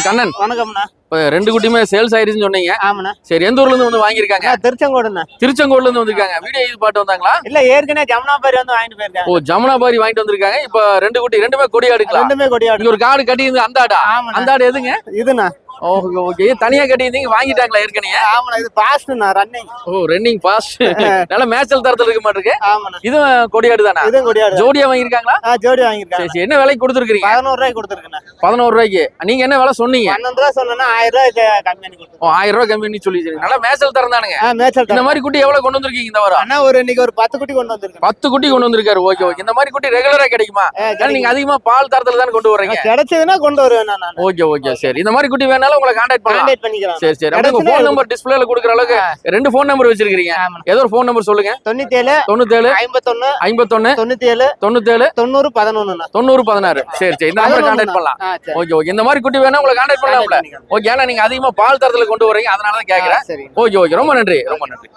கண்ணன் வணக்கம்ண்ணா. இப்ப ரெண்டு குட்டியுமே சேல்ஸ் ஆயிருச்சுன்னு சொன்னீங்க. ஆமாண்ணா. சரி, எந்த ஊர்ல இருந்து வந்து வாங்கியிருக்காங்க? திருச்செங்கோடுண்ணா. திருச்செங்கோடுல இருந்து வந்திருக்காங்க. வீடியோ இது பாட்டு வந்தாங்களா? இல்ல, ஏற்கனவே ஜமுனாபாரி வந்து வாங்கிட்டு போயிருக்காங்க. ஓ, ஜமுனாபாரி வாங்கிட்டு வந்திருக்காங்க. இப்ப ரெண்டு குட்டி ரெண்டுமே கொடி ஆடுக்கலாம். ரெண்டுமே கொடியாடு. இங்க ஒரு காடு கட்டி இருந்து அந்த ஆடா? ஆமாண்ணா. அந்த ஆடு எதுங்க? இதுண்ணா. Okay okay. தனியா கட்டி இருந்தீங்க, வாங்கிட்டாங்களா ஏற்கனவே? ஆமாண்ணா, இது பாஸ்ட்ண்ணா, ரன்னிங். ஓ, ரன்னிங் பாஸ்ட். நல்ல மேட்சல் தரத்துல இருக்க மாட்டிருக்கு. ஆமாண்ணா. இதுவும் கொடியாடு தானா? இதுவும் கொடியாடு. ஜோடியா வாங்கியிருக்காங்களா? ஜோடி வாங்கிருக்காங்க. சரி, என்ன விலைக்கு கொடுத்துருக்கீங்க? 11 ரூபாய்க்கு கொடுத்துருக்கேண்ணா. 11 ரூபாய்க்கு. நீங்க என்ன விலை சொன்னீங்க? 12 ரூபா சொன்னா 1000 ரூபாய் கம்மி பண்ணி கொடுத்துருக்கேன். ஓ, 1000 ரூபாய் கம்மி பண்ணி சொல்லி. நல்லா மேட்சல் தரம் தானுங்க. மேட்சல். இந்த மாதிரி குட்டி எவ்வளவு கொண்டு வந்திருக்கீங்க இந்த வாரம்? அண்ணா, இன்னைக்கு ஒரு 10 குட்டி கொண்டு வந்திருக்கேன். 10 குட்டி கொண்டு வந்திருக்காரு. Okay okay. இந்த மாதிரி குட்டி ரெகுலரா கிடைக்குமா? நீங்க அதிகமா பால் தரத்துல தான் கொண்டு வர்றீங்க. கிடைச்சதுன்னா கொண்டு வருவேன் நான். Okay okay. சரி, இந்த மாதிரி குட்டி வேணாலும் உங்களை கான்டாக்ட் பண்ணலாம். சரி சரி. அப்படியே உங்க ஃபோன் நம்பர் டிஸ்ப்ளேல கொடுக்குற அளவுக்கு 2 ஃபோன் நம்பர் வச்சிருக்கீங்க. ஏதோ ஒரு ஃபோன் நம்பர் சொல்லுங்க. 97 97 51 51 97 97 90 11. 90 16. சரி சரி. இந்த நம்பர் கான்டாக்ட் பண்ணலாம். Okay okay. இந்த மாதிரி குட்டி வேணா உங்களை கான்டாக்ட் பண்ணலாம்ல? ஓகே. ஏன்னா நீங்க அதிகமா பால் தரத்துல கொண்டு வர்றீங்க, அதனால தான் கேக்குறேன். Okay okay. ரொம்ப நன்றி, ரொம்ப நன்றி.